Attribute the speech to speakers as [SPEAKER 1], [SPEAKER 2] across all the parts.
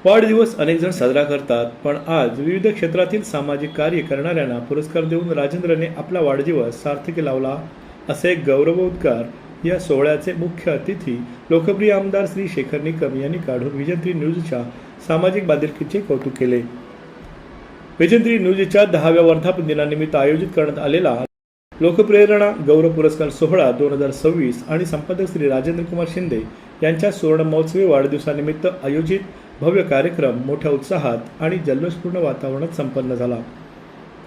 [SPEAKER 1] वाढदिवस अनेक जण साजरा करतात, पण आज विविध क्षेत्रातील सामाजिक कार्य करणाऱ्यांना पुरस्कार देऊन राजेंद्रने आपला वाढदिवस सार्थकी लावला. असे गौरवोद्गार या सोहळ्याचे मुख्य अतिथी लोकप्रिय आमदार श्री शेखर निकम यांनी काढून विजन 3 न्यूजच्या सामाजिक बांधिलकीचे कौतुक केले. विजन 3 न्यूजच्या 10व्या वर्धापन दिनानिमित्त आयोजित करण्यात आलेला लोकप्रेरणा गौरव पुरस्कार सोहळा 2026 आणि संपादक श्री राजेंद्र कुमार शिंदे यांच्या सुवर्ण महोत्सवी वाढदिवसानिमित्त आयोजित भव्य कार्यक्रम मोठ्या उत्साहात आणि जल्लोषपूर्ण वातावरणात संपन्न झाला.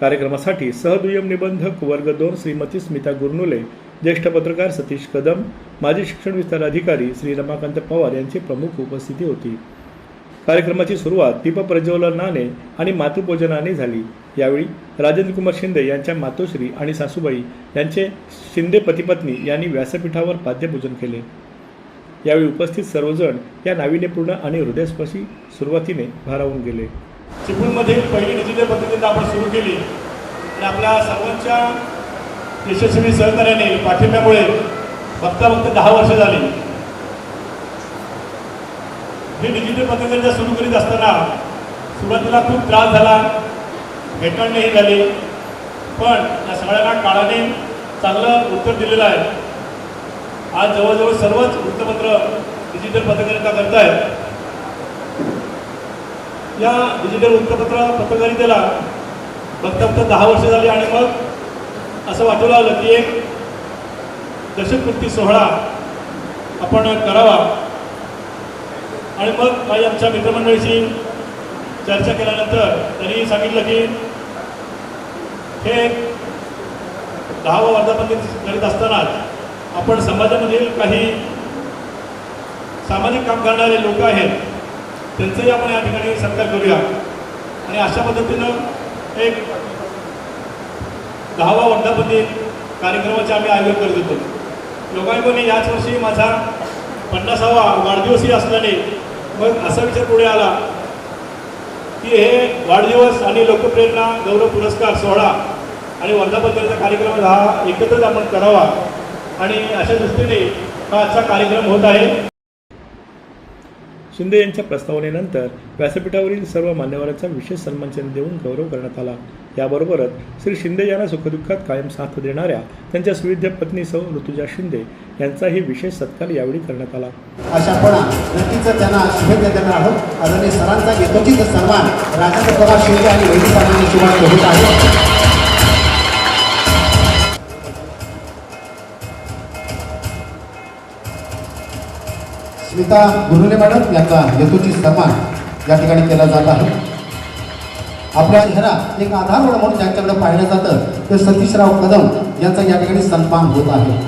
[SPEAKER 1] कार्यक्रमासाठी सहदुय्यम निबंधक वर्ग 2 श्रीमती स्मिता गुरनुले, ज्येष्ठ पत्रकार सतीश कदम, माजी शिक्षण विस्तार अधिकारी श्री रमाकांत पवार यांची प्रमुख उपस्थिती होती. कार्यक्रमाची सुरुवात दीपप्रज्वलनाने आणि मातृपूजनाने झाली. यावेळी राजेंद्र कुमार शिंदे यांच्या मातोश्री आणि सासूबाई यांचे शिंदे पतिपत्नी यांनी व्यासपीठावर पाद्यपूजन केले. यावेळी उपस्थित सर्वजण या नाविन्यपूर्ण आणि हृदयस्पर्शी सुरुवातीने भारावून गेले.
[SPEAKER 2] चिपळूणमध्ये पहिली डिजिटल पद्धतीने आपण सुरू केली आणि आपल्या सर्वांच्या यशस्वी सहकार्याने पाठिंब्यामुळे बघता 10 वर्ष झाली. ही डिजिटल पद्धतीने सुरू करीत असताना सुरुवातीला खूप त्रास झाला, भेटाळणीही झाली, पण या सगळ्यांना काळाने चांगलं उत्तर दिलेलं आहे. आज जवळजवळ सर्वच वृत्तपत्र डिजिटल पत्रकारिता करतायत. या डिजिटल वृत्तपत्र पत्रकारितेला बघता 10 वर्ष झाली आणि मग असं वाटू लागलं की एक दशकपूर्ती सोहळा आपण करावा. आणि मग काही आमच्या मित्रमंडळीशी चर्चा केल्यानंतर त्यांनी सांगितलं की हे 10वं वर्धापन दिन करीत असतानाच आपण समाजामधील काही सामाजिक काम करणारे लोक आहेत त्यांचंही आपण या ठिकाणी सत्कार करूया. आणि अशा पद्धतीनं एक 10वा वर्धापन दिन कार्यक्रमाचे आम्ही आयोजन करत होतो. लोकांनी याच वर्षी माझा 50वा वाढदिवसही असल्याने मग असा विचार पुढे आला की हे वाढदिवस आणि लोकप्रेरणा गौरव पुरस्कार सोहळा आणि वर्धापन दिनाचा कार्यक्रम हा एकत्रच आपण करावा आणि अशा दृष्टीने हा आजचा कार्यक्रम होत आहे.
[SPEAKER 1] शिंदे यांच्या प्रस्तावनेनंतर व्यासपीठावरील सर्व मान्यवरांचा विशेष सन्मानचिन्ह देऊन गौरव करण्यात आला. याबरोबरच श्री शिंदे यांना सुखदुःखात कायम साथ देणाऱ्या त्यांच्या सुविद्य पत्नी सौ ऋतुजा शिंदे यांचाही विशेष सत्कार यावेळी करण्यात आला.
[SPEAKER 3] अशापणा नक्कीच त्यांना शुभेच्छा देणार आहोत. आदरणीय सरांचा यथोचित सन्मान राजेंद्र कुमार शिंदे आणि वैदिक पाटलांनी शुभारंभ होत आहे. स्मिता गुरुले मॅडम यांचा यथोचित सन्मान या ठिकाणी केला जात आहे. आपल्या ह्याला एक आधार म्हणून ज्यांच्याकडे पाहिलं जातं ते सतीशराव कदम यांचा या ठिकाणी सन्मान होत आहे.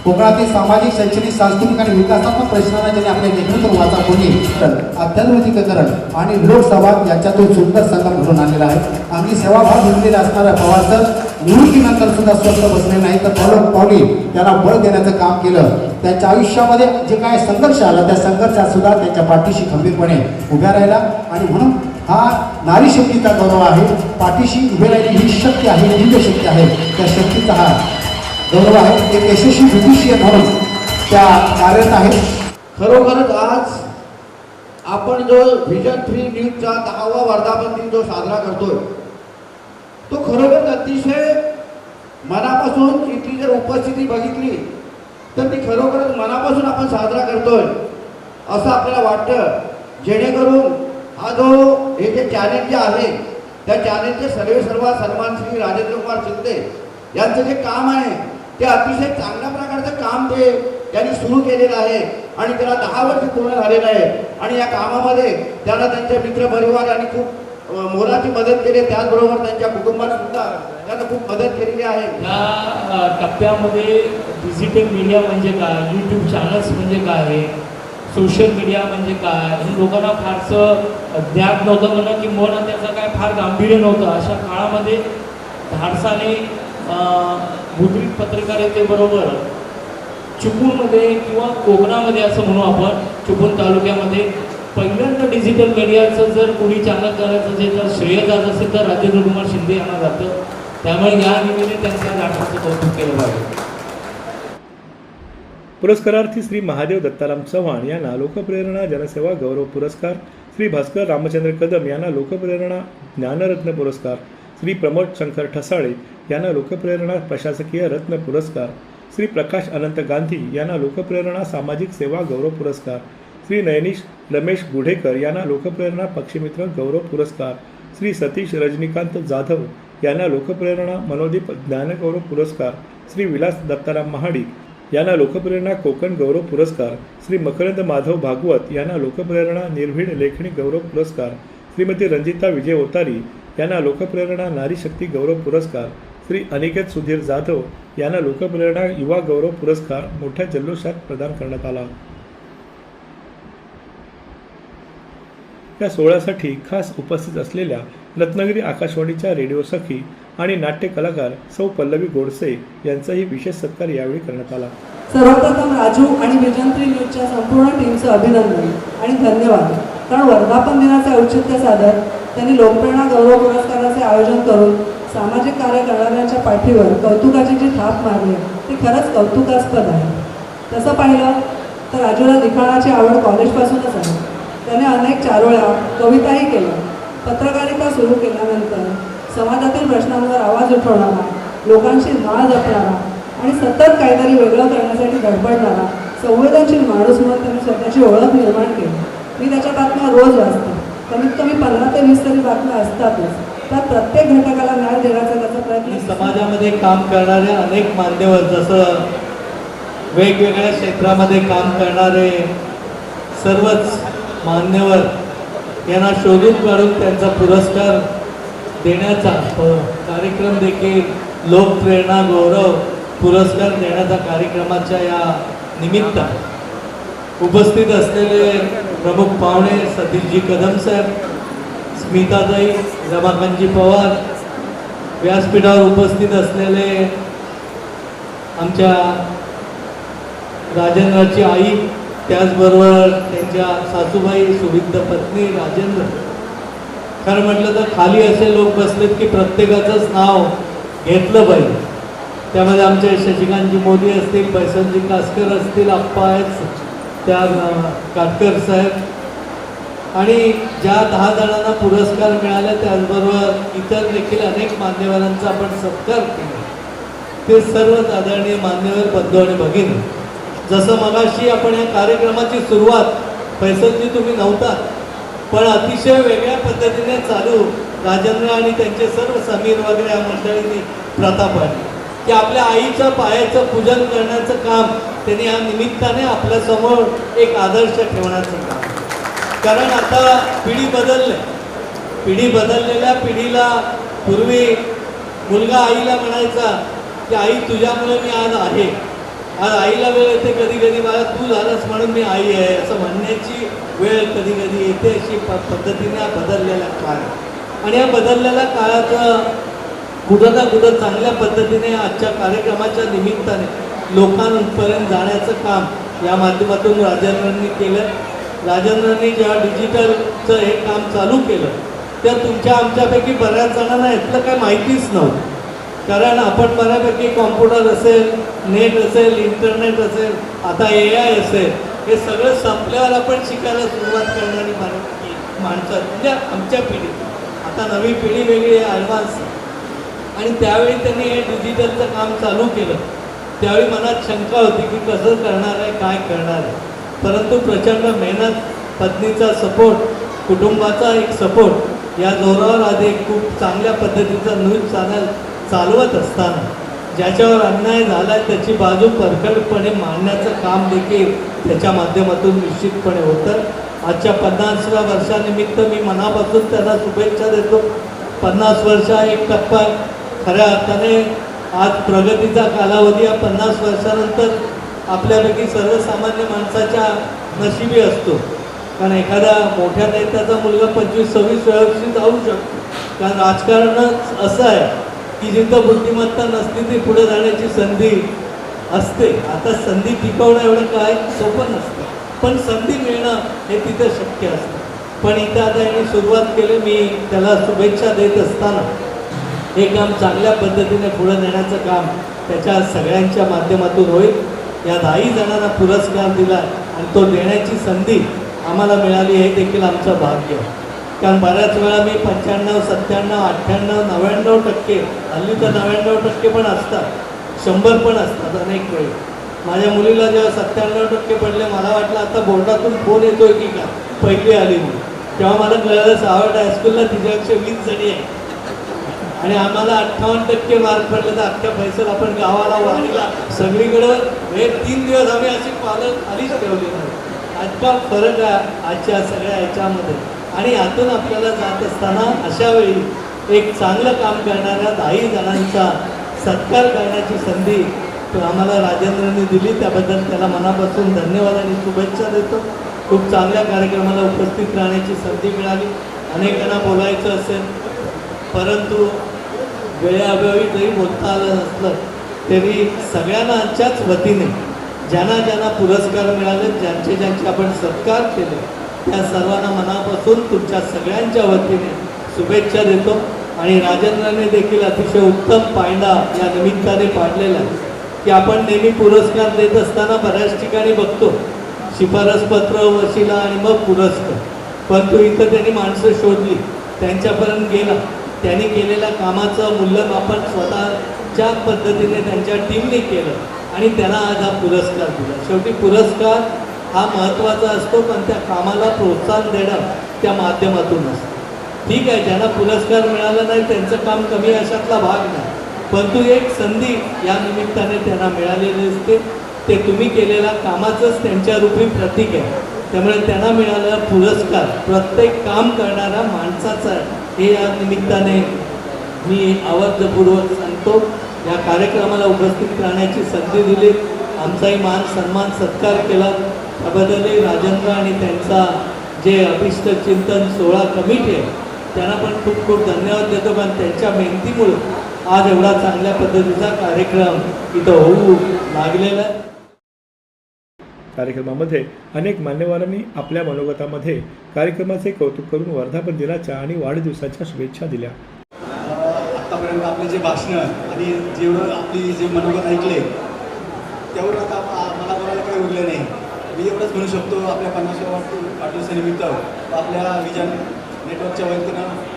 [SPEAKER 3] कोकणातील सामाजिक, शैक्षणिक, सांस्कृतिक आणि विकासात्मक प्रश्नांना ज्यांनी आपल्या नेतृत्वाचा कोणी आध्यात्मिकीकरण आणि लोकसंवाद यांच्यातून सुंदर संगम घडून आणलेला आहे. आम्ही सेवाभाव घेतलेला असणाऱ्या पवार सर निवृत्तीनंतर सुद्धा स्वस्त बसले नाही तर पावली त्यांना बळ देण्याचं काम केलं. त्यांच्या आयुष्यामध्ये जे काय संघर्ष आला त्या संघर्षात सुद्धा त्यांच्या पाठीशी खंबीरपणे उभ्या राहिला आणि म्हणून हा नारी शक्तीचा गौरव आहे. पाठीशी उभे राहिली ही शक्ती आहे, दिव्य शक्ती आहे. त्या शक्तीचा हा गौरव आहे. एक यशस्वी ब्रिटिशियन म्हणून त्या कार्यरत आहेत.
[SPEAKER 4] खरोखरच आज आपण जो विजन 3 न्यूजचा 10वा वर्धापन दिन जो साजरा करतोय तो खरोखर अतिशय मनापासून इथली जर उपस्थिती बघितली तर ती खरोखरच मनापासून आपण साजरा करतोय असं आपल्याला वाटतं. जेणेकरून हा जो हे जे चॅलेंज जे आहे त्या चॅलेंजचे सर्व सन्मान श्री राजेंद्र कुमार शिंदे यांचं जे काम आहे ते अतिशय चांगल्या प्रकारचं काम ते त्यांनी सुरू केलेलं आहे आणि त्याला 10 वर्ष पूर्ण झालेलं आहे. आणि या कामामध्ये त्यांना त्यांचे मित्रपरिवार आणि खूप मोलाची मदत केली. त्याचबरोबर त्यांच्या कुटुंबाला सुद्धा त्यांना खूप मदत केलेली आहे.
[SPEAKER 5] या टप्प्यामध्ये डिजिटल मीडिया म्हणजे काय, यूट्यूब चॅनल्स म्हणजे काय, सोशल मीडिया म्हणजे काय, हे लोकांना फारसं ज्ञात नव्हतं म्हणा की मला त्याचं काय फार गांभीर्य नव्हतं. अशा काळामध्ये धाडसाने मुद्रित पत्रकारितेबरोबर चिपळूणमध्ये किंवा कोकणामध्ये असं म्हणू आपण चिपळूण तालुक्यामध्ये पहिल्यांदा डिजिटल मीडियाचं जर कोणी चॅनल करायचं जे तर श्रेय जात असेल तर राजेंद्र कुमार शिंदे यांना जातं. त्यामुळे या निमित्ताने त्यांच्या धाडसाचं कौतुक केलं पाहिजे.
[SPEAKER 1] पुरस्कारार्थी श्री महादेव दत्ताराम चव्हाण यांना लोकप्रेरणा जनसेवा गौरव पुरस्कार श्री भास्कर रामचंद्र कदम यांना लोकप्रेरणा ज्ञानरत्न पुरस्कार, श्री प्रमोद शंकर ठसाळे यांना लोकप्रेरणा प्रशासकीय रत्न पुरस्कार, श्री प्रकाश अनंत गांधी यांना लोकप्रेरणा सामाजिक सेवा गौरव पुरस्कार, श्री नयनीश रमेश गुढेकर यांना लोकप्रेरणा पक्षीमित्र गौरव पुरस्कार, श्री सतीश रजनीकांत जाधव यांना लोकप्रेरणा मनोदीप ज्ञानगौरव पुरस्कार, श्री विलास दत्ताराम महाडिक यांना लोकप्रेरणा कोकण गौरव पुरस्कार, श्री मकरंद माधव भागवत यांना लोकप्रेरणा निर्भीड लेखणी गौरव पुरस्कार, श्रीमती रंजिता विजय ओतारी यांना लोकप्रेरणा नारी शक्ती गौरव पुरस्कार, श्री अनिकेत सुधीर जाधव यांना लोकप्रेरणा युवा गौरव पुरस्कार मोठ्या जल्लोषात प्रदान करण्यात आला. या सोहळ्यासाठी खास उपस्थित असलेल्या रत्नागिरी आकाशवाणीच्या रेडिओ सखी आणि नाट्य कलाकार सौ पल्लवी गोडसे यांचाही विशेष सत्कार यावेळी करण्यात आला.
[SPEAKER 6] सर्वप्रथम राजू आणि विजन 3 न्यूजच्या संपूर्ण टीमचं अभिनंदन आणि धन्यवाद. कारण वर्धापन दिनाचे औचित्य साधत त्यांनी लोकप्रेरणा गौरव पुरस्काराचे आयोजन करून सामाजिक कार्य करणाऱ्यांच्या पाठीवर कौतुकाची जी थाप मारली ती खरंच कौतुकास्पद आहे. तसं पाहिलं तर राजूला लिखाणाची आवड कॉलेजपासूनच आहे. त्याने अनेक चारोळ्या कविताही केल्या. पत्रकारिता सुरू केल्यानंतर समाजातील प्रश्नांवर आवाज उठवणारा, लोकांशी नाळ जपणारा आणि सतत काहीतरी वेगळं करण्यासाठी धडपडणारा संवेदनशील माणूस म्हणून त्यांनी स्वतःची ओळख निर्माण केली. मी त्याच्या बातम्या रोज वाचते. कमीत कमी 15 ते 20 तरी बातम्या असतातच. त्यात प्रत्येक घटकाला न्याय देण्याचा त्याचा प्रयत्न.
[SPEAKER 7] समाजामध्ये काम करणारे अनेक मान्यवर, जसं वेगवेगळ्या क्षेत्रामध्ये काम करणारे सर्वच मान्यवर यांना शोधून काढून त्यांचा पुरस्कार देण्याचा कार्यक्रम देखील लोकप्रेरणा गौरव पुरस्कार देण्याचा कार्यक्रमाच्या या निमित्त उपस्थित असलेले प्रमुख पाहुणे सतीशजी कदम साहेब, स्मिताताई, रमाकांतजी पवार, व्यासपीठावर उपस्थित असलेले आमच्या राजेंद्राची आई, त्याचबरोबर त्यांच्या सासूबाई, सुविद्ध पत्नी राजेंद्र. खरं म्हटलं तर खाली असे लोक बसलेत की प्रत्येकाचंच नाव घेतलं पाहिजे. त्यामध्ये आमचे शशिकांतजी मोदी असतील, पैसनजी कासकर असतील, आप्पा आहेत, त्या काटकर साहेब आणि ज्या 10 जणांना पुरस्कार मिळाले त्याचबरोबर इतर देखील अनेक मान्यवरांचा आपण सत्कार केला. ते सर्वच आदरणीय मान्यवर बंधू आणि भगिनी. जसं मगाशी आपण या कार्यक्रमाची सुरुवात, पैसनजी तुम्ही नव्हता पण अतिशय वेगळ्या पद्धतीने चालू राजेंद्र आणि त्यांचे सर्व समीर वगैरे या मंडळींनी प्रथा पाडली की आपल्या आईच्या पायाचं पूजन करण्याचं काम त्यांनी या निमित्ताने आपल्यासमोर एक आदर्श ठेवण्याचं काम. कारण आता पिढी बदललेल्या पिढीला पूर्वी मुलगा आईला म्हणायचा की आई तुझ्यामुळे मी आज आहे. आज आईला वेळ येते कधी कधी मला तू झालास म्हणून मी आई आहे असं म्हणण्याची वेळ कधी कधी येते. अशी पद्धतीने हा बदललेला काळ आणि या बदललेल्या काळाचं कुठं ना कुठं चांगल्या पद्धतीने आजच्या कार्यक्रमाच्या निमित्ताने लोकांपर्यंत जाण्याचं काम या माध्यमातून राजेंद्रांनी केलं. राजेंद्रांनी जेव्हा डिजिटलचं हे काम चालू केलं त्या तुमच्या आमच्यापैकी बऱ्याच जणांना यातलं काय माहितीच नव्हतं. कारण आपण बऱ्यापैकी कॉम्प्युटर असेल, नेट असेल, इंटरनेट असेल, आता AI असेल, हे सगळं संपल्यावर आपण शिकायला सुरुवात करणारी माणसं म्हणजे आमच्या पिढीत. आता नवी पिढी वेगळी आहे, ॲडव्हान्स. आणि त्यावेळी त्यांनी हे डिजिटलचं काम चालू केलं. त्यावेळी मनात शंका होती की कसं करणार आहे, काय करणार आहे. परंतु प्रचंड मेहनत, पत्नीचा सपोर्ट, कुटुंबाचा एक सपोर्ट या जोरावर आधी खूप चांगल्या पद्धतीचा न्यूज चॅनल चालवत असताना ज्याच्यावर अन्याय झाला त्याची बाजू परखडपणे मांडण्याचं काम देखील त्याच्या माध्यमातून निश्चितपणे होतं. आजच्या 50व्या वर्षानिमित्त मी मनापासून त्यांना शुभेच्छा देतो. 50 वर्ष एक टप्पा आहे. खऱ्या अर्थाने आज प्रगतीचा कालावधी हा 50 वर्षानंतर आपल्यापैकी सर्वसामान्य माणसाच्या नशिबी असतो. कारण एखाद्या मोठ्या नेत्याचा मुलगा 25-26 वर्षी जाऊ शकतो. कारण राजकारणच असं आहे की जिथं बुद्धिमत्ता नसली ती पुढे जाण्याची संधी असते. आता संधी टिकवणं एवढं काय सोपं नसतं, पण संधी मिळणं हे तिथं शक्य असतं. पण इथं आता यांनी सुरुवात केली. मी त्याला शुभेच्छा देत असताना हे काम चांगल्या पद्धतीने पुढे नेण्याचं काम त्याच्या सगळ्यांच्या माध्यमातून होईल. या 10 जणांना पुरस्कार दिला आणि तो देण्याची संधी आम्हाला मिळाली हे देखील आमचं भाग्य. कारण बऱ्याच वेळा मी 95, 97, 98, 99% हल्ली तर 99% पण असतात, 100 पण असतात अनेक वेळी. माझ्या मुलीला जेव्हा 97% पडले मला वाटलं आता बोर्डातून फोन येतोय की का, पहिली आली मी. तेव्हा मला कळलं सावट हायस्कूलला तिच्यापेक्षा 20 जणी आहे आणि आम्हाला 58% मार्क पडले तर अख्ख्या पैसे आपण गावाला वाढीला सगळीकडं हे 3 दिवस आम्ही अशी पालक आलीच ठेवली नाही. आजचा फरक आहे आजच्या सगळ्या ह्याच्यामध्ये. आणि यातून आपल्याला जात असताना अशा वेळी एक चांगलं काम करणाऱ्या 10 जणांचा सत्कार करण्याची संधी आम्हाला राजेंद्रने दिली, त्याबद्दल त्याला मनापासून धन्यवाद आणि शुभेच्छा देतो. खूप चांगल्या कार्यक्रमाला उपस्थित राहण्याची संधी मिळाली. अनेकांना बोलायचं असेल परंतु वेळेअभावी जरी बोलता आलं नसलं तरी सगळ्यांच्याच वतीने ज्यांना पुरस्कार मिळाले, ज्यांचे आपण सत्कार केले त्या सर्वांना मनापासून तुमच्या सगळ्यांच्या वतीने शुभेच्छा देतो. आणि राजेंद्रने देखील अतिशय उत्तम पायंडा या निमित्ताने पाडलेला आहे की आपण नेहमी पुरस्कार देत असताना बऱ्याच ठिकाणी बघतो शिफारसपत्र, वशिला आणि मग पुरस्कार. परंतु इथं त्यांनी माणसं शोधली, त्यांच्यापर्यंत गेला, त्यांनी केलेल्या कामाचं मूल्यमापन स्वतःच्या पद्धतीने त्यांच्या टीमने केलं आणि त्यांना आज हा पुरस्कार दिला. शेवटी पुरस्कार हा महत्त्वाचा असतो पण त्या कामाला प्रोत्साहन देणं त्या माध्यमातून असतं. ठीक आहे, ज्यांना पुरस्कार मिळाला नाही त्यांचं काम कमी अशातला भाग नाही, परंतु एक संधी या निमित्ताने त्यांना मिळालेली असते. ते तुम्ही केलेल्या कामाचंच त्यांच्या रूपी प्रतीक आहे. त्यामुळे त्यांना मिळालेला पुरस्कार प्रत्येक काम करणाऱ्या माणसाचा आहे हे या निमित्ताने मी आवर्जपूर्वक सांगतो. या कार्यक्रमाला उपस्थित राहण्याची संधी दिली, आमचाही मान सन्मान सत्कार केला त्याबद्दलही राजेंद्र आणि त्यांचा जे अभिष्ट चिंतन 16 कमिटी आहे त्यांना पण खूप खूप धन्यवाद देतो. कारण त्यांच्या मेहनतीमुळे आज एवढा चांगल्या पद्धतीचा कार्यक्रम इथं होऊ लागलेला आहे.
[SPEAKER 1] कार्यक्रमामध्ये अनेक मान्यवरांनी आपल्या मनोगतामध्ये कार्यक्रमाचे कौतुक करून वर्धापन दिनाच्या आणि वाढदिवसाच्या शुभेच्छा दिल्या.
[SPEAKER 8] आत्तापर्यंत आपले जे भाषणं आणि जेवढं आपली जे मनोगत ऐकले तेवढं आता मला बोलायला काही उरले नाही. मी एवढंच म्हणू शकतो आपल्या 50व्या वाढदिवसानिमित्त आपल्या विजन नेटवर्कच्या वतीनं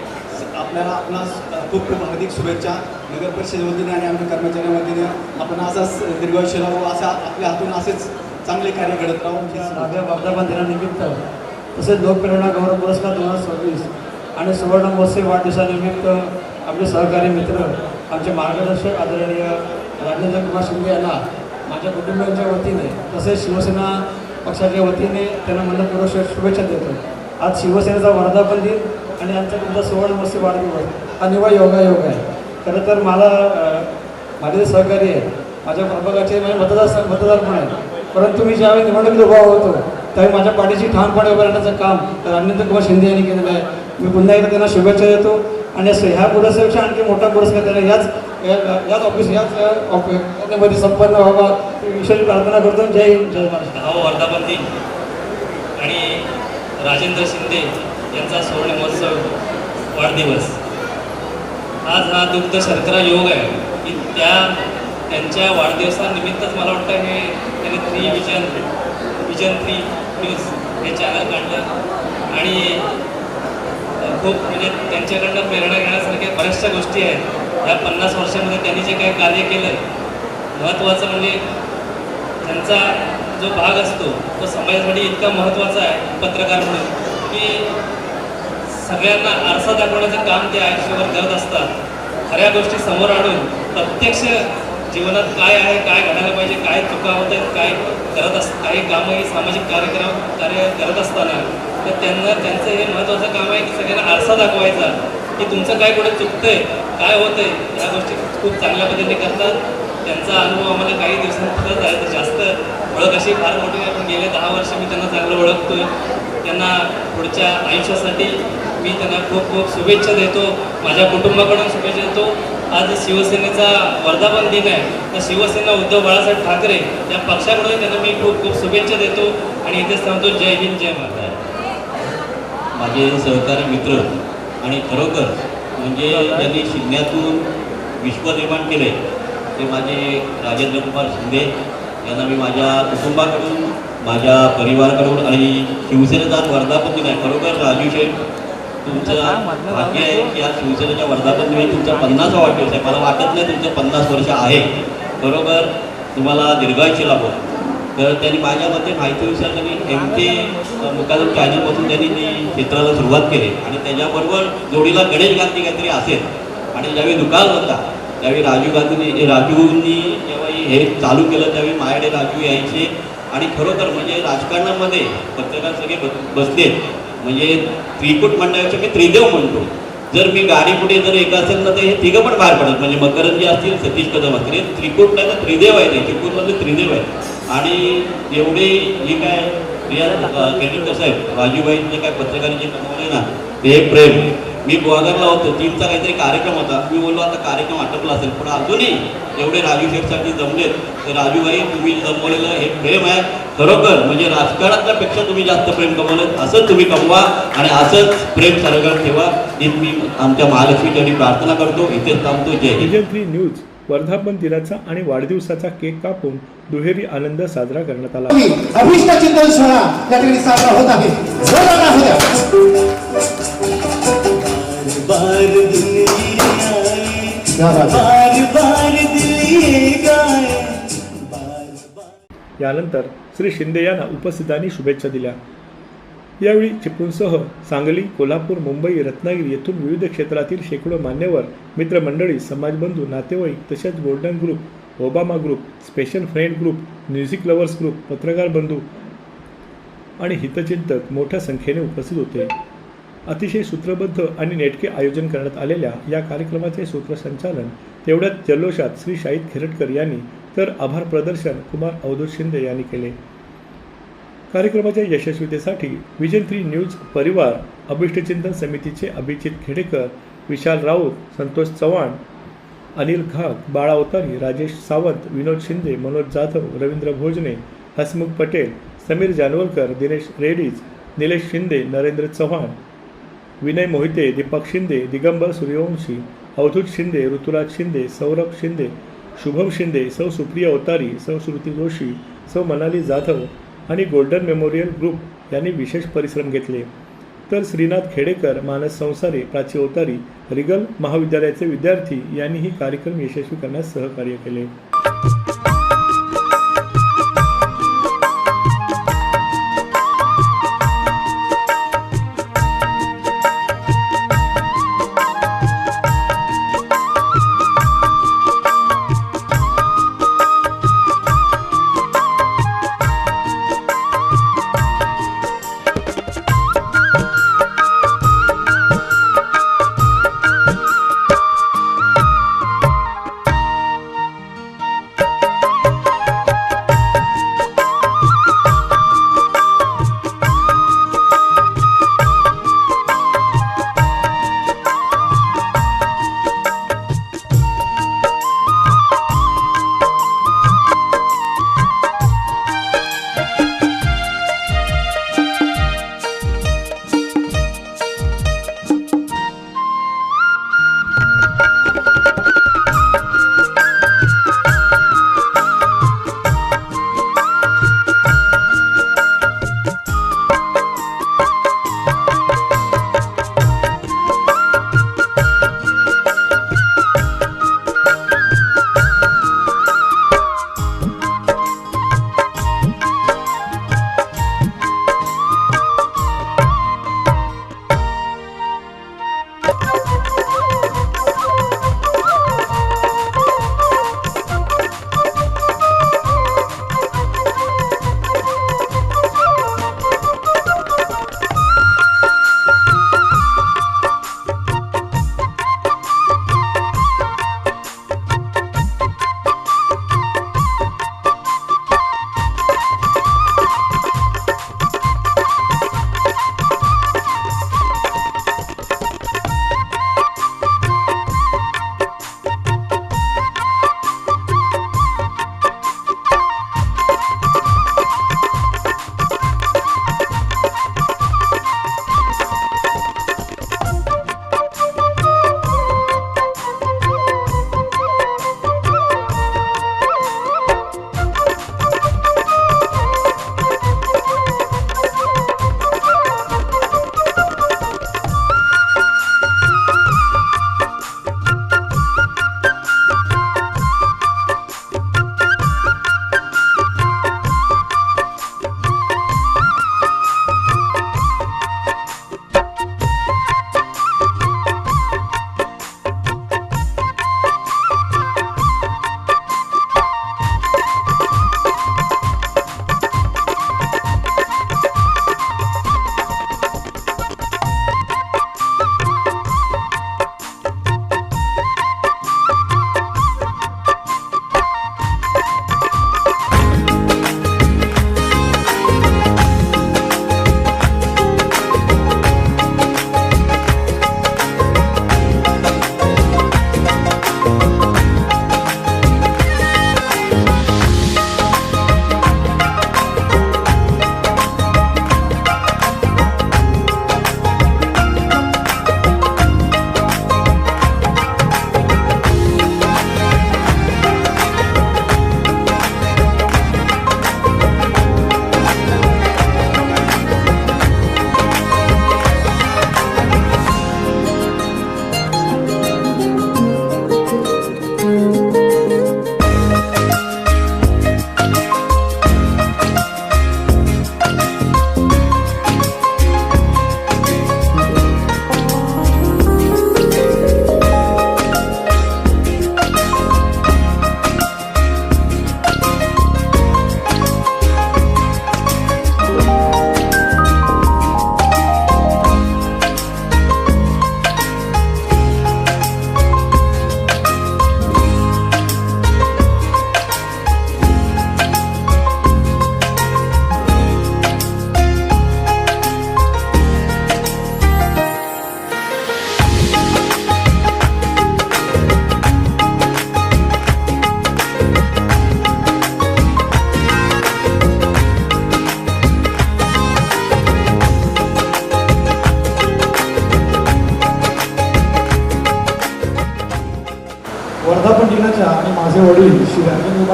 [SPEAKER 8] आपणास खूप खूप हार्दिक शुभेच्छा. नगर परिषदेच्या वतीने आणि आमच्या कर्मचाऱ्यांच्या वतीने आपण असाच दीर्घायुष्य राहू, असा आपल्या हातून असेच चांगले कार्य घडत राहू.
[SPEAKER 9] आपल्या वर्धापन दिनानिमित्त तसेच लोकप्रेरणा गौरव पुरस्कार 2026 आणि सुवर्ण महोत्सव वाढदिवसानिमित्त आपले सहकारी मित्र आमचे मार्गदर्शक आदरणीय राजेंद्र कुमार शिंदे यांना माझ्या कुटुंबियांच्या वतीने तसेच शिवसेना पक्षाच्या वतीने त्यांना मनपूर्वक शुभेच्छा देतो. आज शिवसेनेचा वर्धापन दिन आणि आमचा तुमचा सुवर्ण महोत्सव वाढदिवस हा निव्वळ योगायोग आहे. खरं तर मला माझे जे सहकारी आहे माझ्या प्रभागाचे माझे मतदार पण आहे, परंतु मी ज्यावेळी निवडणुकीत उभा होतो त्यावेळी माझ्या पाठीशी ठामपणे उभं राहण्याचं काम राजेंद्र कुमार शिंदे यांनी केलेलं आहे. मी पुन्हा एकदा त्यांना शुभेच्छा देतो आणि ह्या पुरस्कारापेक्षा आणखी मोठा पुरस्कार त्यांना याच ऑफिस यामध्ये संपन्न व्हावा विशेष प्रार्थना करतो. जय हिंद, जय महाराष्ट्र.
[SPEAKER 5] 10वा वर्धापन दिन आणि राजेंद्र शिंदे यांचा सुवर्ण महोत्सव वाढदिवस. आज हा दुग्ध शर्करा योग आहे की त्यांच्या वाढदिवसानिमित्तच मला वाटतं हे त्यांनी विजन 3 न्यूज हे चॅनल काढलं आणि खूप म्हणजे त्यांच्याकडनं प्रेरणा घेण्यासारख्या बऱ्याचशा गोष्टी आहेत. या 50 वर्षामध्ये त्यांनी जे काही कार्य केलं आहे महत्त्वाचं म्हणजे त्यांचा जो भाग असतो तो समाजासाठी इतका महत्त्वाचा आहे पत्रकार म्हणून की सगळ्यांना आरसा दाखवण्याचं काम ते आयुष्यभर करत असतात. खऱ्या गोष्टी समोर आणून प्रत्यक्ष जीवनात काय आहे, काय घडायला पाहिजे, काय चुका होत आहेत, काय करत काही कामं ही सामाजिक कार्य करत असताना तर त्यांचं हे महत्त्वाचं काम आहे की सगळ्यांना आरसा दाखवायचा की तुमचं काय कुठे चुकतंय, काय होतंय, या गोष्टी खूप चांगल्या पद्धतीने करतात. त्यांचा अनुभव आम्हाला काही दिवसांपर्यंत आहे तर जास्त ओळख अशी फार मोठी आहे, पण गेले 10 वर्ष मी त्यांना चांगलं ओळखतोय. त्यांना पुढच्या आयुष्यासाठी मी त्यांना खूप खूप शुभेच्छा देतो, माझ्या कुटुंबाकडून शुभेच्छा देतो. आज शिवसेनेचा वर्धापन दिन आहे तर शिवसेना उद्धव बाळासाहेब ठाकरे या पक्षाकडून त्यांना मी खूप खूप शुभेच्छा देतो आणि इथेच सांगतो जय हिंद, जय महाराष्ट्र.
[SPEAKER 10] माझे सहकारी मित्र आणि खरोखर म्हणजे ज्यांनी शून्यातून विश्व निर्माण केले ते माझे राजेंद्र कुमार शिंदे यांना मी माझ्या कुटुंबाकडून माझ्या परिवाराकडून आणि शिवसेनेचा आज वर्धापन दिन आहे. खरोखर राजू शेठ तुमचं भाग्य आहे की आज शिवसेनेच्या वर्धापन दिनी तुमचा 50वा वाढदिवस आहे. मला वाटत नाही तुमचं 50 वर्ष आहे. खरोखर तुम्हाला दीर्घायुष्य लाभो. तर त्यांनी माझ्या मते माहितीनुसार त्यांनी MK मुकादम चॅनलपासून त्यांनी ती क्षेत्राला सुरुवात केली आणि त्याच्याबरोबर जोडीला गणेश गांधी काहीतरी असेल आणि ज्यावेळी दुकान होता त्यावेळी राजूंनी जेव्हा हे चालू केलं त्यावेळी माझ्याकडे राजू यायचे आणि खरोखर म्हणजे राजकारणामध्ये पत्रकार सगळे बसले म्हणजे त्रिकूट म्हणण्यापेक्षा मी त्रिदेव म्हणतो. जर मी गाडी पुढे जर एक असेल ना तर हे तिघं पण बाहेर पडत म्हणजे मकरंजी असतील सतीश कदम असतील त्रिकूट नाही तर त्रिदेव आहे. ते चिपकूटमध्ये त्रिदेव आहे आणि एवढे हे काय क्रेडिट कसं आहे राजूबाईंचे काय पत्रकारांचे कमवले ना ते प्रेम. मी गोवागरला होतो 3चा काहीतरी कार्यक्रम होता. मी बोललो आता कार्यक्रम आटपला असेल पण अजूनही एवढे राजू शेठसाठी जमलेत तर राजूबाई तुम्ही जमवलेलं हे प्रेम आहे. खरोखर म्हणजे राजकारणातल्या पेक्षा तुम्ही जास्त प्रेम कमवलं असंच तुम्ही कमवा आणि असंच प्रेम सरकार ठेवा ही मी आमच्या महालक्ष्मीसाठी प्रार्थना करतो. इथेच थांबतो. जय हिंद.
[SPEAKER 1] विजन 3 न्यूज वर्धापन दिनाचा आणि वाढदिवसाचा केक कापून दुहेरी आनंद साजरा करण्यात आला.
[SPEAKER 3] अभिष्ट चिंतन सोहळा या ठिकाणी साजरा होत आहे. जोरदार होऊ द्या.
[SPEAKER 1] यानंतर श्री शिंदे यांना उपस्थितांनी शुभेच्छा दिल्या. यावेळी चिपळूणसह सांगली, कोल्हापूर, मुंबई, रत्नागिरी येथून विविध क्षेत्रातील शेकडो मान्यवर, मित्रमंडळी, समाजबंधू, नातेवाईक तसेच golden group, Obama group, special friend group, music lovers group, पत्रकार बंधू आणि हितचिंतक मोठ्या संख्येने उपस्थित होते. अतिशय सूत्रबद्ध आणि नेटके आयोजन करण्यात आलेल्या या कार्यक्रमाचे सूत्रसंचालन तेवढ्याच जल्लोषात श्री शाहिद खिरटकर यांनी तर आभार प्रदर्शन कुमार अवधूत शिंदे यांनी केले. कार्यक्रमाच्या यशस्वीतेसाठी विजन 3 न्यूज परिवार, अभिष्टचिंतन समितीचे अभिजित खेडेकर, विशाल राऊत, संतोष चव्हाण, अनिल घाग, बाळा अवतारी, राजेश सावंत, विनोद शिंदे, मनोज जाधव, रवींद्र भोजने, हसमुख पटेल, समीर जानवलकर, दिनेश रेडीज, निलेश शिंदे, नरेंद्र चव्हाण, विनय मोहिते, दीपक शिंदे, दिगंबर सूर्यवंशी, अवधूत शिंदे, ऋतुराज शिंदे, सौरभ शिंदे, शुभम शिंदे, सौ सुप्रिया अवतारी, सौ श्रुती जोशी, सौ मनाली जाधव आणि गोल्डन मेमोरियल ग्रुप यांनी विशेष परिश्रम घेतले. तर श्रीनाथ खेडेकर, मानस संसारे, प्राची अवतारी, रिगल महाविद्यालयाचे विद्यार्थी यांनीही कार्यक्रम यशस्वी करण्यास सहकार्य केले.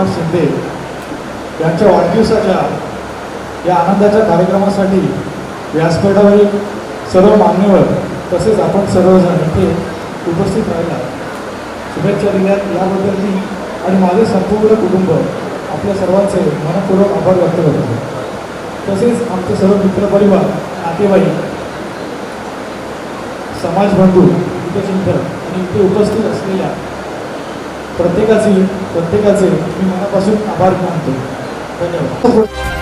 [SPEAKER 2] एकनाथ शिंदे यांच्या वाढदिवसाच्या या आनंदाच्या कार्यक्रमासाठी व्यासपीठावरील सर्व मान्यवर तसेच आपण सर्वजण इथे उपस्थित राहिला शुभेच्छा दिल्यात याबद्दल मी आणि माझे संपूर्ण कुटुंब आपल्या सर्वांचे मनपूर्वक आभार व्यक्त करतो. तसेच आमचे सर्व मित्रपरिवार, नातेवाईक, समाजबंधू, हितचिंतक आणि इथे उपस्थित असलेल्या प्रत्येकाचे मी मनापासून आभार मानतो. धन्यवाद.